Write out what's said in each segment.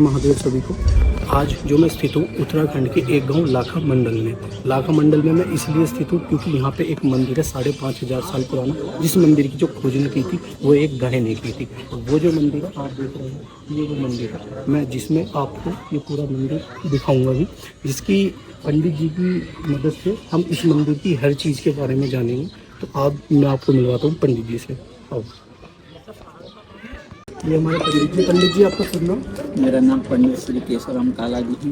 महादेव सभी को। आज जो मैं स्थित हूँ उत्तराखंड के एक गांव लाखा मंडल में। लाखा मंडल में मैं इसलिए स्थित हूँ क्योंकि यहाँ पे एक मंदिर है 5,500 साल पुराना, जिस मंदिर की जो खोज ने की थी वो एक गाय ने की थी। वो जो मंदिर है आप देख रहे हैं, ये वो मंदिर है मैं जिसमें आपको ये पूरा मंदिर दिखाऊंगा भी, जिसकी पंडित जी की मदद से हम इस मंदिर की हर चीज़ के बारे में जानेंगे। तो आप मैं आपको मिलवाता हूँ पंडित जी से। अब ये हमारे पंडित जी आपका शुभ नाम? मेरा नाम पंडित श्री केशवराम काला जी है।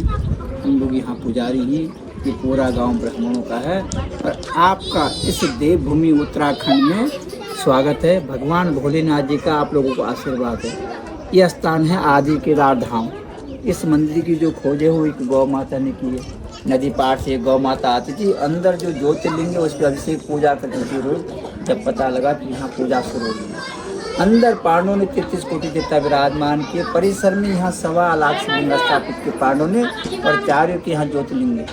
हम लोग यहाँ पुजारी ही। ये पूरा गांव ब्राह्मणों का है और आपका इस देवभूमि उत्तराखंड में स्वागत है। भगवान भोलेनाथ जी का आप लोगों को आशीर्वाद है। यह स्थान है आदि केदार धाम। इस मंदिर की जो खोज है वो एक गौ माता ने की है। नदी पार से गौ माता आती थी, अंदर जो ज्योतिर्लिंग है उस पर अभिषेक पूजा करती थी रोज। जब पता लगा कि यहाँ पूजा शुरू हुई, अंदर पांडवों ने 33 कोटि देवता विराजमान किए। परिसर में यहाँ 1.25 लाख शिवलिंग स्थापित किए पांडवों ने और 4 के यहाँ ज्योतिर्लिंग है।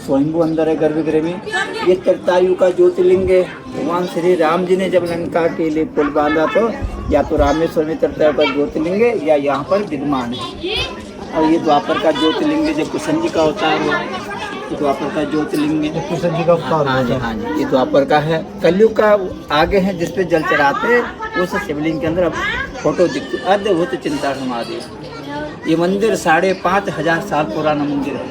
स्वयंभू अंदर है गर्भगृह में। ये त्रेतायु का ज्योतिर्लिंग है। भगवान श्री राम जी ने जब लंका के लिए पुल बांधा तो या तो रामेश्वर में त्रेतायु का ज्योतिर्लिंग है या यहाँ पर विद्यमान है। और ये द्वापर का ज्योतिर्लिंग है, जब कृष्ण जी का अवतार हुआ ये द्वापर का ज्योतिर्लिंग है। कृष्ण जी का अवतार? हाँ जी, ये द्वापर का है। कलयुग का आगे है जिसपे जल चढ़ाते हैं, उस शिवलिंग के अंदर अब फोटो दिखती। अद्भुत चिंता महादेव। ये मंदिर 5,500 साल पुराना मंदिर है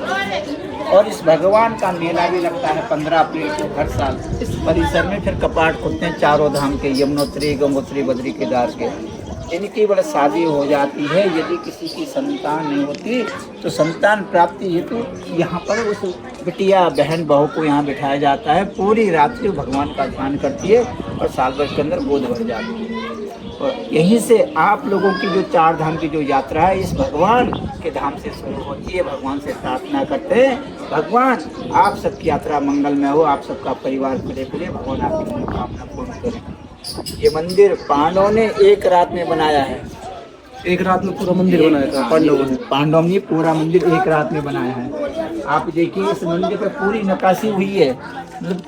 और इस भगवान का मेला भी लगता है 15 अप्रैल को हर साल। इस परिसर में फिर कपाट खुलते हैं चारों धाम के, यमुनोत्री, गंगोत्री, बद्री, केदार के। इनकी बड़ा शादी हो जाती है। यदि किसी की संतान नहीं होती तो संतान प्राप्ति हेतु यहाँ पर उस बिटिया बहन बहू को यहाँ बिठाया जाता है। पूरी रात्रि भगवान का ध्यान करती है और साल भर के अंदर गोद भर जाती है। और यहीं से आप लोगों की जो 4 धाम की जो यात्रा है इस भगवान के धाम से शुरू होती है। भगवान से प्रार्थना करते हैं, भगवान आप सबकी यात्रा मंगलमय हो, आप सबका परिवार खुले खुले, भगवान आपकी मनोकामना पूर्ण करें। ये मंदिर पांडवों ने एक रात में बनाया है। एक रात में पूरा मंदिर बनाया था पांडवों ने पूरा मंदिर एक रात में बनाया है। आप देखिए इस मंदिर पर पूरी नक्काशी हुई है, मतलब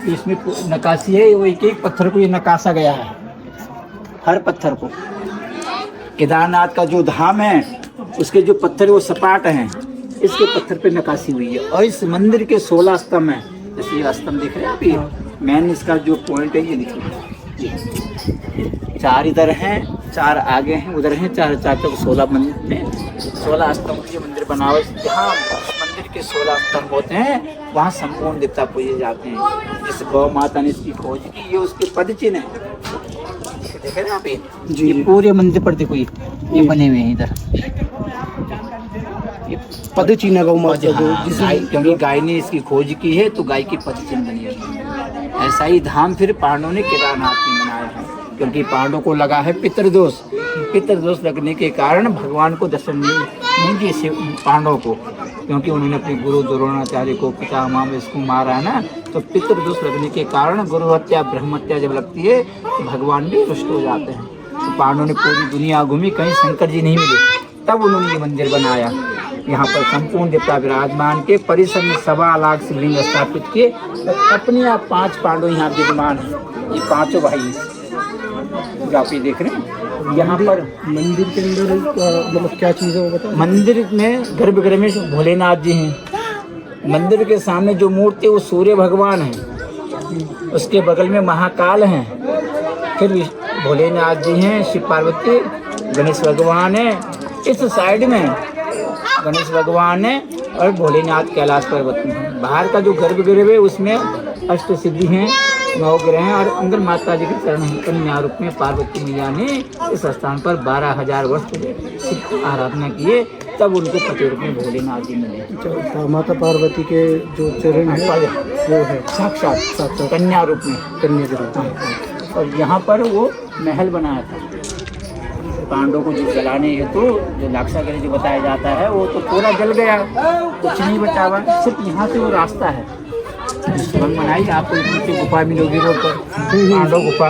इसमें नक्काशी है। वो एक एक पत्थर को ये नक्काशा गया है, हर पत्थर को। केदारनाथ का जो धाम है उसके जो पत्थर वो सपाट हैं, इसके पत्थर पे नक्काशी हुई है। और इस मंदिर के 16 स्तंभ हैं। जैसे ये स्तंभ दिख रहे हैं, मेन इसका जो पॉइंट है ये देखिए, 4 इधर हैं, 4 आगे हैं, उधर हैं, 4 तक 16 मंदिर में 16 स्तंभ के मंदिर बना हुआ है। जहाँ मंदिर के 16 स्तंभ होते हैं वहाँ संपूर्ण देवता पूजे जाते हैं। जिस गौ माता ने इसकी खोज की, ये उसके पद चिन्ह है। देखे ना आप ये पूरे मंदिर पर देखो, ये बने हुए हैं इधर पद चिन्ह गौ माता क्योंकि गाय ने इसकी खोज की है तो गाय की पद चिन्ह बनी है। ऐसा ही धाम फिर पांडवों ने केदारनाथ में बनाया है, क्योंकि पांडवों को लगा है पितृदोष। पितृदोष लगने के कारण भगवान को दर्शन नहीं दिए पांडवों को, क्योंकि उन्होंने अपने गुरु द्रोणाचार्य को, पितामह इसको मारा है ना। तो पितृदोष लगने के कारण गुरु हत्या ब्रह्म हत्या जब लगती है तो भगवान भी रुष्ट हो जाते हैं। तो पांडवों ने पूरी दुनिया घूमी, कहीं शंकर जी नहीं मिले, तब उन्होंने ये मंदिर बनाया। यहाँ पर संपूर्ण देवता विराजमान के। परिसर में 1.25 लाख शिवलिंग स्थापित किए। अपने आप 5 पांडव यहाँ विद्यमान हैं। ये 5 भाई जो आप ये देख रहे हैं। यहाँ पर मंदिर के अंदर मतलब क्या चीज़ है वो बताओ। मंदिर में गर्भगृह में भोलेनाथ जी हैं। मंदिर के सामने जो मूर्ति है वो सूर्य भगवान है, उसके बगल में महाकाल हैं, फिर भोलेनाथ जी हैं, शिव पार्वती, गणेश भगवान है। इस साइड में गणेश भगवान है और भोलेनाथ कैलाश पर्वत में। बाहर का जो गर्भगृह है उसमें अष्ट सिद्धि हैं, 9 ग्रह हैं और अंदर माता जी के चरण हैं। कन्या रूप में पार्वती मैया ने इस स्थान पर 12,000 वर्ष आराधना किए, तब उनको पति रूप में भोलेनाथ जी मिले। माता पार्वती के जो चरण है वो है साक्षात कन्या रूप में, कन्या के रूप में। और यहाँ पर वो महल बनाया था पांडवों को जो जलाने हेतु। जो लाक्षागृह जो बताया जाता है वो तो पूरा जल गया, कुछ नहीं बचा हुआ। सिर्फ यहाँ से वो रास्ता है बनाई, आपको नीचे गुफा मिलोगी रोड पर, पांडव गुफा।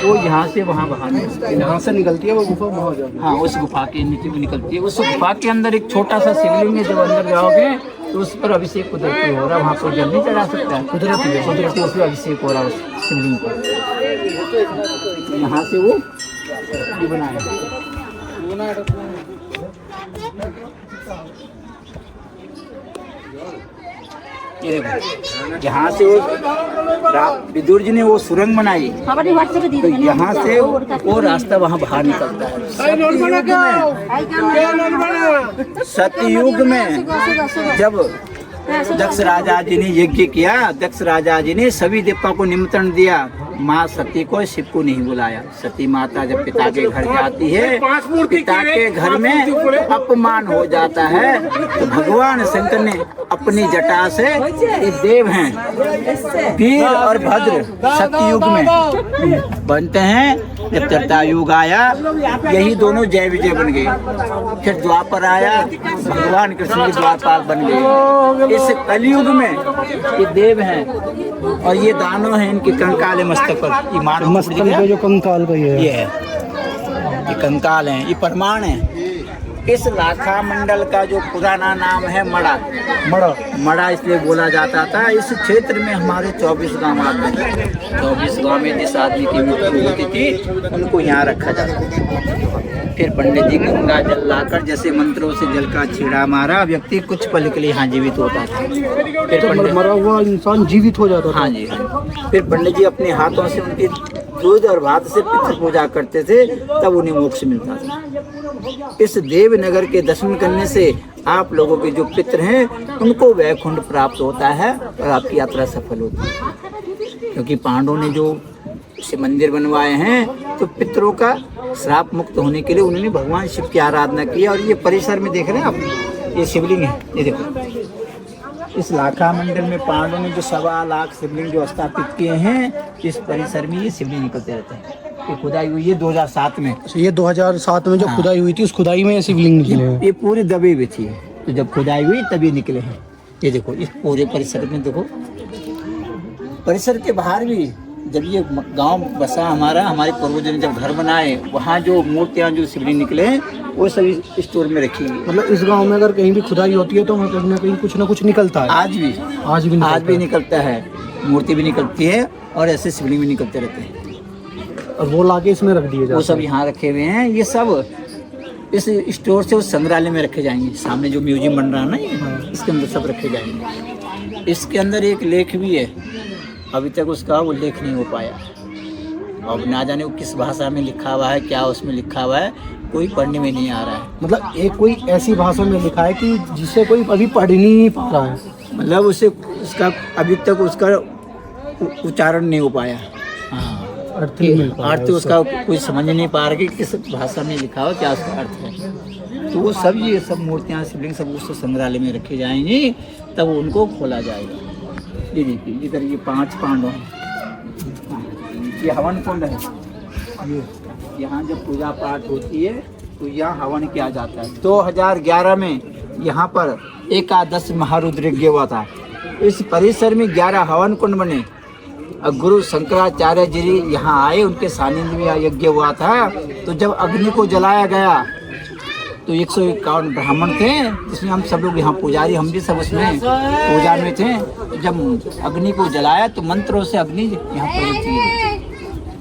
वो यहाँ से वहाँ बहाने यहाँ से निकलती है वो गुफा वहाँ हो जाती है। हाँ, उस गुफा के नीचे भी निकलती है। उस गुफा के अंदर एक छोटा सा शिवलिंग है, जब अंदर जाओगे तो उस पर अभिषेक कुदरती हो रहा है। वहाँ पर जल नहीं चढ़ा सकता है, कुदरती उस पर अभिषेक हो रहा है उस शिवलिंग पर। यहाँ से वो बनाया ये देखो, यहाँ से वो विदुर जी ने वो सुरंग बनाई, तो यहाँ से वो रास्ता वहाँ बाहर निकलता है। सतयुग में जब दक्ष राजा जी ने यज्ञ किया, दक्ष राजा जी ने सभी देवताओं को निमंत्रण दिया, माँ सती को शिव को नहीं बुलाया। सती माता जब पिता के घर जाती है, पिता के घर में अपमान हो जाता है, तो भगवान शंकर ने अपनी जटा से, ये देव हैं वीर और भद्र, सतयुग में बनते हैं। जब त्रेता युग आया, यही दोनों जय विजय बन गए। फिर द्वापर आया, भगवान कृष्ण के द्वारपाल बन गए। इस कलयुग में ये देव हैं और ये दानव हैं, इनके कंकाल मस्तक पर, ये मानव मस्तक पे जो कंकाल का ये है, ये कंकाल हैं, ये प्रमाण है। इस लाखा मंडल का जो पुराना नाम है मड़ा, मड़ा इसलिए बोला जाता था। इस क्षेत्र में हमारे 24 गांव आते हैं। 24 गांव में जिस आदमी की मृत्यु होती थी, उनको यहाँ रखा जाता था। फिर पंडित जी गंगा जल लाकर जैसे मंत्रों से जल का छीड़ा मारा, व्यक्ति कुछ पल के लिए यहाँ जीवित होता था। फिर मरा हुआ इंसान जीवित हो जाता था। हाँ जी। फिर पंडित जी अपने हाथों से उनकी दूध और भात से पितृ पूजा करते थे, तब उन्हें मोक्ष मिलता था। इस देवनगर के दर्शन करने से आप लोगों के जो पितृ हैं, उनको वैकुंठ प्राप्त होता है और आपकी यात्रा सफल होती है। क्योंकि पांडवों ने जो से मंदिर बनवाए हैं, तो पितरों का श्राप मुक्त होने के लिए उन्होंने भगवान शिव की आराधना की। और ये परिसर में देख रहे हैं आप, ये शिवलिंग है, ये देखो। इस लाखा मंडल में पांडवों ने जो 1.25 लाख शिवलिंग जो स्थापित किए हैं, इस परिसर में ये शिवलिंग निकलते रहते हैं। ये खुदाई हुई है 2007 में। ये 2007 में जो खुदाई हुई थी, उस खुदाई में ये शिवलिंग निकले हैं। ये पूरी दबे हुई थी, तो जब खुदाई हुई तभी निकले हैं। ये देखो, इस पूरे परिसर में देखो, परिसर के बाहर भी जब ये गांव बसा हमारा, हमारे पूर्वजों ने जब घर बनाए, वहाँ जो मूर्तियाँ जो शिवलिंग निकले हैं, वो सभी स्टोर में रखी हुई। मतलब इस गांव में अगर कहीं भी खुदाई होती है तो वहाँ कहीं ना कुछ निकलता है। आज भी निकलता है। मूर्ति भी निकलती है और ऐसे शिवलिंग भी निकलते रहते हैं। और वो लाके इसमें रख दिए जाते हैं। वो सब यहाँ रखे हुए हैं। ये सब इस स्टोर से उस संग्रहालय में रखे जाएंगे। सामने जो म्यूजियम बन रहा है ना, ये इसके अंदर सब रखे जाएंगे। इसके अंदर एक लेख भी है, अभी तक उसका वो लेख नहीं हो पाया। अब ना जाने वो किस भाषा में लिखा हुआ है, क्या उसमें लिखा हुआ है, कोई पढ़ने में नहीं आ रहा है। मतलब एक कोई ऐसी भाषा में लिखा है कि जिसे कोई अभी पढ़ नहीं पा रहा है। मतलब उसे उसका अभी तक उसका उच्चारण नहीं हो पाया। हाँ, अर्थ उसका कोई समझ नहीं पा रहा कि किस भाषा में लिखा हो, क्या उसका अर्थ है। तो वो सब ये सब मूर्तियाँ शिवलिंग सब उस संग्रहालय में रखे जाएंगी, तब उनको खोला जाएगा। ये देखिए, इधर ये 5 पांडव हैं। ये हवन कुंड है। ये यहाँ जब पूजा पाठ होती है तो यहाँ हवन किया जाता है। 2011 में यहाँ पर एकादश महारुद्र यज्ञ हुआ था। इस परिसर में 11 हवन कुंड बने और गुरु शंकराचार्य जी यहाँ आए, उनके सानिध्य में यज्ञ हुआ था। तो जब अग्नि को जलाया गया तो 151 ब्राह्मण थे, जिसमें हम सब लोग यहाँ पुजारी, हम भी सब उसमें पूजा में थे। जब अग्नि को जलाया तो मंत्रों से अग्नि यहाँ प्रज्वलित हुई।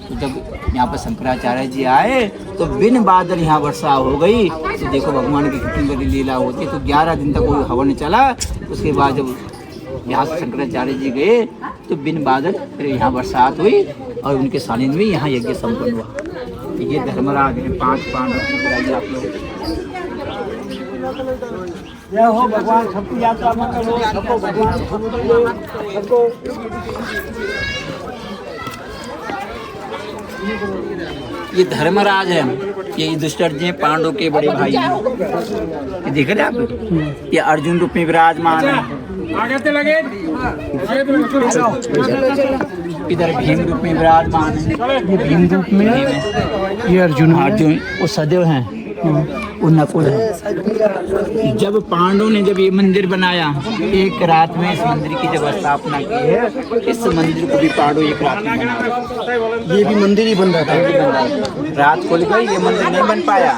तो जब यहाँ पर शंकराचार्य जी आए तो बिन बादल यहाँ वर्षा हो गई। तो देखो भगवान की कितनी बड़ी लीला होती है। तो 11 दिन तक वो हवन चला। उसके बाद जब यहाँ से शंकराचार्य जी गए तो बिन बादल फिर यहाँ बरसात हुई और उनके सानिध्य में यहाँ यज्ञ संपन्न हुआ। ये धर्मराज है, 5 पांडव। आप लोग जय हो भगवान, सबकी यात्रा मंगल हो, सबको भगवान सबको। ये धर्मराज है, ये दुष्टर्जी पांडव के बड़े भाई हैं। ये देख रहे आप, ये अर्जुन रूप में विराजमान है। इधर भीम रूप में विराजमान है। ये भीम रूप में, ये अर्जुन वो सदैव हैं, वो नकुल है। जब पांडवों ने जब ये मंदिर बनाया, एक रात में इस मंदिर की जब स्थापना की है, इस मंदिर को भी पांडव एक रात में बनाया। ये भी मंदिर ही बन रहा था। रात खुल गई, ये मंदिर नहीं बन पाया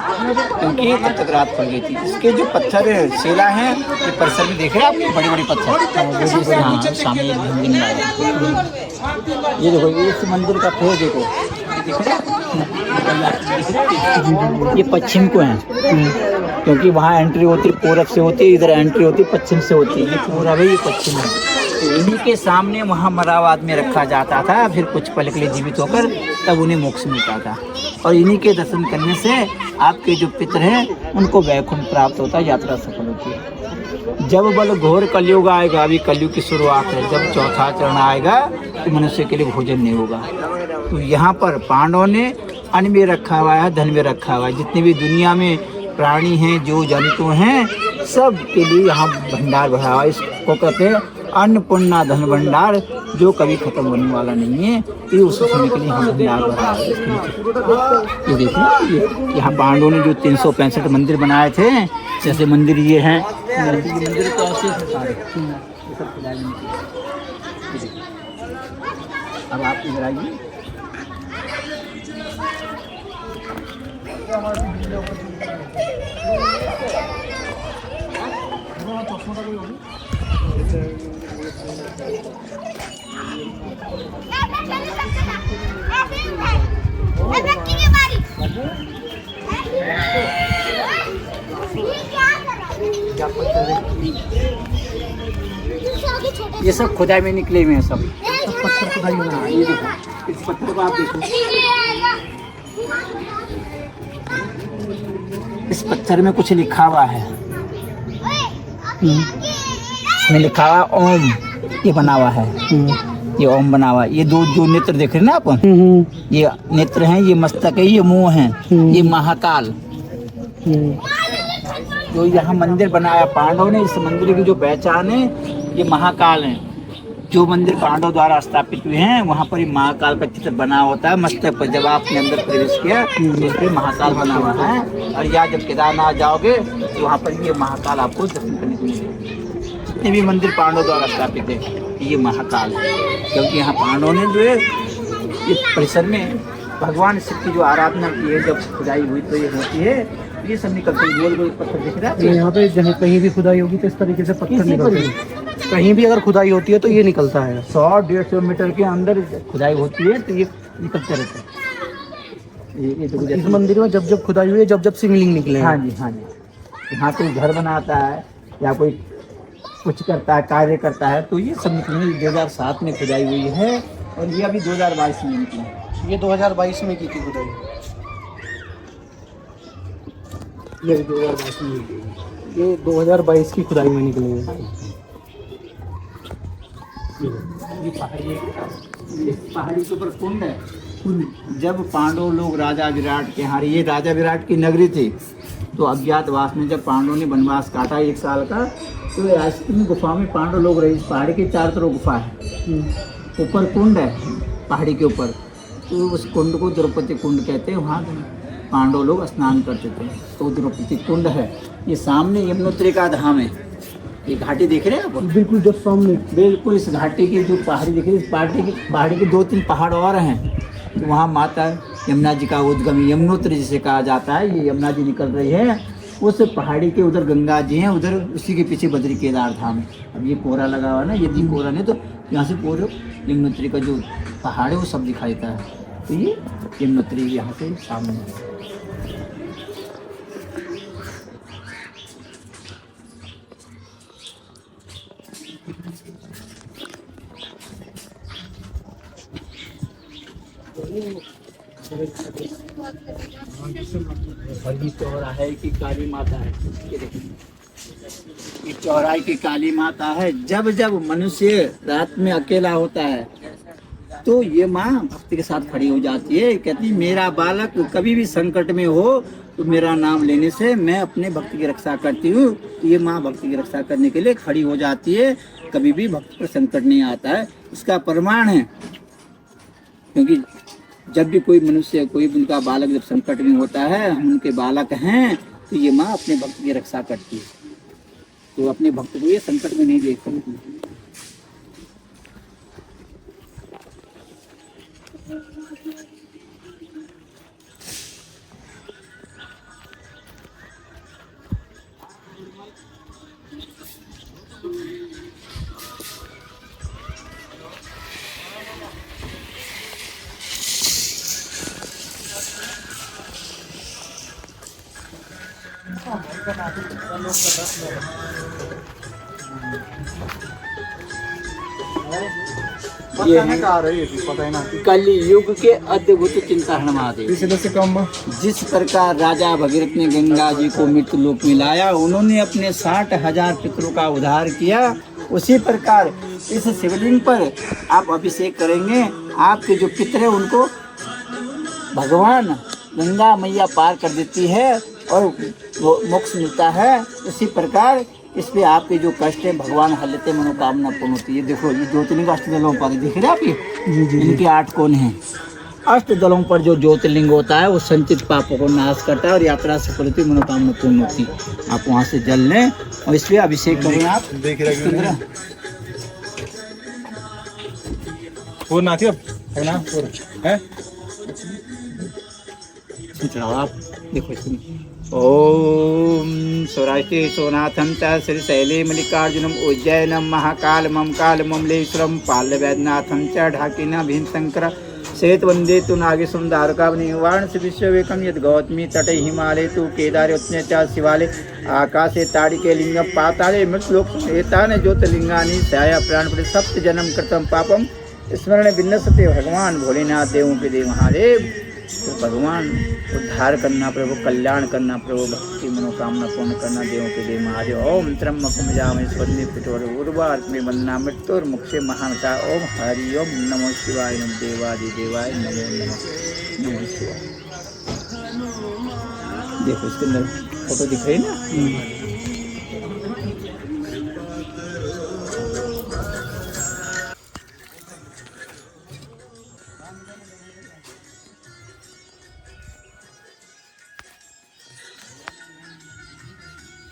क्योंकि तब तक रात खुल गई थी। इसके जो पत्थर शिला हैं, ये परिसर में देख रहे हैं आप, बड़ी बड़ी पत्थर। हाँ, सामने ये देखो, इस मंदिर का फेस देखो, ये पश्चिम को है। क्योंकि वहाँ एंट्री होती है पूरब से होती है, इधर एंट्री होती है पश्चिम से होती है। ये पूरब है, ये पश्चिम है। तो इन्हीं के सामने वहाँ मरा हुआ आदमी रखा जाता था, फिर कुछ पल के लिए जीवित होकर तब उन्हें मोक्ष मिलता था। और इन्हीं के दर्शन करने से आपके जो पितर हैं उनको वैकुंठ प्राप्त होता है, यात्रा सफल होती है। जब बल घोर कलयुग आएगा, अभी कलयुग की शुरुआत है, जब चौथा चरण आएगा तो मनुष्य के लिए भोजन नहीं होगा। तो यहाँ पर पांडवों ने अन्न में रखा हुआ है, धन में रखा हुआ है। जितने भी दुनिया में प्राणी हैं, जो जंतु हैं, सब के लिए यहाँ भंडार भरा हुआ है। इसको कहते हैं अन्नपूर्णा धन भंडार, जो कभी खत्म होने वाला नहीं है। ये उस समय के लिए यहाँ भंडार भरा है। ये देखिए, ये यहाँ पांडवों ने जो 365 मंदिर बनाए थे, जैसे मंदिर ये हैं, मंदिर तो ऐसे हैं सारे। ये सब खुदाई में किए। अब आप इधर आइए। ये सब खुदाई में निकले हुए हैं, सब पत्थर खुदाई में। ये देखो, इस पत्थर को आप देखो, इस पत्थर में कुछ लिखा हुआ है। इसमें लिखा हुआ ओम, ये बना हुआ है। ये ओम बना हुआ है। ये दो जो नेत्र देख रहे हैं ना आप, ये नेत्र हैं, ये मस्तक है, ये मुंह है, ये महाकाल। जो यहाँ मंदिर बनाया पांडव ने, इस मंदिर की जो पहचान है ये महाकाल है। जो मंदिर पांडव द्वारा स्थापित हुए हैं वहाँ पर ये महाकाल का चित्र बना होता है मस्तक पर। जब आपने अंदर प्रवेश किया तो इस पर महाकाल बना हुआ है। और यहाँ जब केदारनाथ जाओगे तो वहाँ पर ये महाकाल आपको दर्शन करने को मिलेगा। जितने भी मंदिर पांडव द्वारा स्थापित है ये महाकाल है, क्योंकि यहाँ पांडव ने जो है इस परिसर में भगवान शिव की जो आराधना की है। जब खुदाई हुई तो ये होती है, ये सब निकलते हैं। गोल गोल पत्थर दिख रहा है यहाँ पे। जहाँ कहीं भी खुदाई होगी तो इस तरीके से पत्थर निकलते हैं। कहीं भी अगर खुदाई होती है तो ये निकलता है। 100-150 मीटर के अंदर खुदाई होती है तो ये निकलते रहते हैं। ये तो इस मंदिर में जब जब खुदाई हुई है, जब जब शिवलिंग निकले। हाँ जी, हाँ जी। यहाँ कोई घर बनाता है या कोई कुछ करता है, कार्य करता है, तो ये सब निकले। 2007 में खुदाई हुई है और ये अभी 2022 में निकली। ये 2022 में की थी खुदाई। ये 2022 में निकली। ये 2022 की खुदाई में निकली है। ये पहाड़ी के ऊपर कुंड है। जब पांडव लोग राजा विराट के यहाँ, ये राजा विराट की नगरी थी, तो अज्ञातवास में जब पांडवों ने वनवास काटा 1 साल का, तो ऐसी गुफा में पांडव लोग रहे। इस पहाड़ी के चारों तरफ गुफा है, ऊपर कुंड है पहाड़ी के ऊपर। तो उस कुंड को द्रौपदी कुंड कहते हैं। वहाँ पांडव लोग स्नान करते थे, तो द्रौपदी कुंड है। ये सामने यमुनोत्री का धाम है। ये घाटी देख रहे हैं आप? बिल्कुल जस्ट सामने। बिल्कुल इस घाटी की जो पहाड़ी दिख रही है, इस पहाड़ी के 2-3 पहाड़ और हैं। तो वहाँ माता यमुना जी का उद्गम यमुनोत्री जिसे कहा जाता है। ये यमुना जी निकल रही है उस पहाड़ी के, उधर गंगा जी हैं, उधर उसी के पीछे बद्री केदार धाम है। अब ये कोहरा लगा हुआ है ना, यदि कोहरा नहीं तो यहाँ से पूरे यमुनोत्री का जो पहाड़ है वो सब दिखाई देता है। तो ये यमुनोत्री यहाँ से सामने है। चौराहे की काली माता है। ये देखिए, ये चौराहे की काली माता है। जब जब मनुष्य रात में अकेला होता है तो ये माँ भक्ति के साथ खड़ी हो जाती है। कहती मेरा बालक कभी भी संकट में हो तो मेरा नाम लेने से मैं अपने भक्ति की रक्षा करती हूँ। तो ये माँ भक्ति की रक्षा करने के लिए खड़ी हो जाती है। कभी भी भक्त पर संकट नहीं आता है। इसका प्रमाण है, क्योंकि जब भी कोई मनुष्य, कोई उनका बालक जब संकट में होता है, हम उनके बालक हैं, तो ये माँ अपने भक्त की रक्षा करती है। तो अपने भक्त को ये संकट में नहीं देख सकती। Oh. ये कलयुग के अद्भुत चिंताहरण महादेव। जिस प्रकार राजा भगीरथ ने गंगा जी को मृत्यु लोक में लाया, उन्होंने अपने 60,000 पितरों का उद्धार किया, उसी प्रकार इस शिवलिंग पर आप अभिषेक करेंगे, आपके जो पितर है उनको भगवान गंगा मैया पार कर देती है और मोक्ष मिलता है। उसी प्रकार इस पे आपके जो कष्ट है भगवान हर लेते, मनोकामना पूर्ण होती है। देखो ये ज्योतिर्लिंग अष्टदलों पर दिख रहे हैं आप, ये इनके 8 कोण हैं। अष्टदलों पर जो ज्योतिर्लिंग होता है वो संचित पापों को नाश करता है और यात्रा सफल होती, मनोकामना पूर्ण होती है। आप वहाँ से जल लें और इस पे अभिषेक करें। आप देख रहे हैं वो नाथी अब है ना है आप देखो इसमें ओम सौराष्ट्रे सोनाथम च श्रीशैले मल्लिकार्जुनम उज्जैनम महाकालमं कालममलेश्वरम पाल्यवैद्यनाथम च ढाकिना भीमशंकर श्वेत वंदे तु नागेशम दारकावनि वाराणसी विश्ववेकम यद गौतमी तटे हिमालय तु केदारयोत्ने च शिवालय आकाशे ताड़िके लिंग पाताले मृतलोक एतानि ज्योतिर्लिंगानि छाया प्राणपति सप्त जन्म कृतम पापम स्मरण विन्नसते भगवान भोलेनाथ देवों के देव महादेव। तो भगवान उद्धार करना प्रभु, कल्याण करना प्रभु, भक्ति मनोकामना पूर्ण करना देवों के देव महादेव। ओम त्र्यंबकम यजामहे सुगंधिं पुष्टिवर्धनम् उर्वारुकमिव बन्धनामि मृत्योर्मुक्षे महानता। ओम हरि ओम नमो शिवाय नमो देवादिदेवाय नमो नमः शिवाय। देखो इसके अंदर फोटो दिख रही है ना।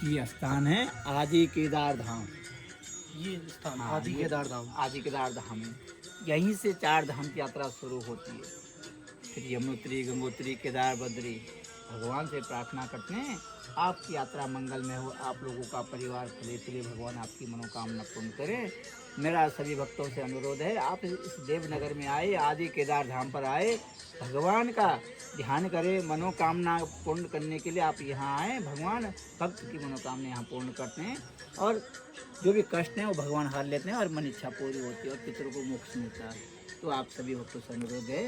ये स्थान है आदि केदार धाम। ये स्थान आदि केदार धाम, आदि केदार धाम है। यहीं से 4 धाम की यात्रा शुरू होती है। फिर यमुनोत्री, गंगोत्री, केदार, बद्री। भगवान से प्रार्थना करते हैं आपकी यात्रा मंगलमय हो, आप लोगों का परिवार फले फूले, भगवान आपकी मनोकामना पूर्ण करे। मेरा सभी भक्तों से अनुरोध है, आप इस देवनगर में आए, आदि केदार धाम पर आए, भगवान का ध्यान करें, मनोकामना पूर्ण करने के लिए आप यहाँ आए। भगवान भक्त की मनोकामना यहाँ पूर्ण करते हैं और जो भी कष्ट हैं वो भगवान हार लेते हैं और मन इच्छा पूरी होती है और पितरों को मोक्ष मिलता है। तो आप सभी भक्तों से अनुरोध है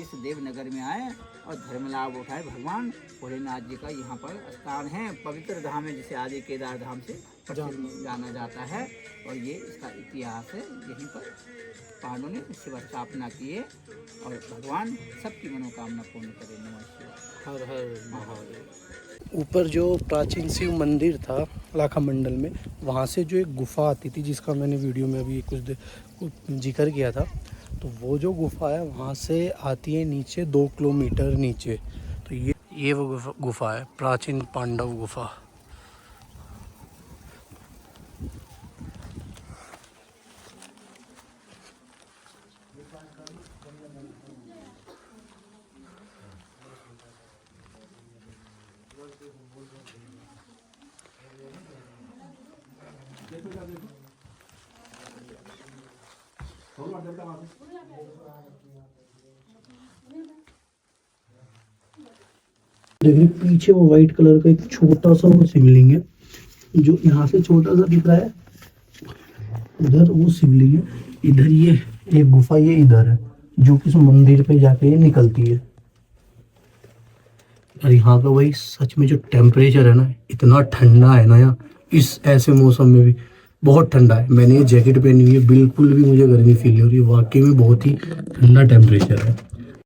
इस देवनगर में आए और धर्म लाभ उठाए। भगवान भोलेनाथ जी का यहाँ पर स्थान है, पवित्र धाम है, जिसे आदि केदार धाम से जाना जाता है। और ये इसका इतिहास है, यहीं पर पांडवों ने शिव स्थापना की है और भगवान सबकी मनोकामना पूर्ण करे। नमः शिवाय। हर हर महादेव। ऊपर जो प्राचीन शिव मंदिर था लाखा मंडल में, वहाँ से जो एक गुफा आती थी, जिसका मैंने वीडियो में अभी कुछ जिक्र किया था, तो वो जो गुफा है वहाँ से आती है नीचे 2 किलोमीटर नीचे। तो ये वो गुफा है, प्राचीन पांडव गुफा। देखिए पीछे वो वाइट कलर का एक छोटा सा वो शिवलिंग है, जो यहाँ से छोटा सा दिख रहा है, उधर वो शिवलिंग है। इधर ये एक गुफा ये इधर है, जो कि इस मंदिर पे जाके ये निकलती है। और यहाँ का भाई सच में जो टेम्परेचर है ना, इतना ठंडा है ना यहाँ, इस ऐसे मौसम में भी बहुत ठंडा है। मैंने ये जैकेट पहनी हुई है, बिल्कुल भी मुझे गर्मी फील नहीं हो रही है। वाकई में बहुत ही ठंडा टेम्परेचर है।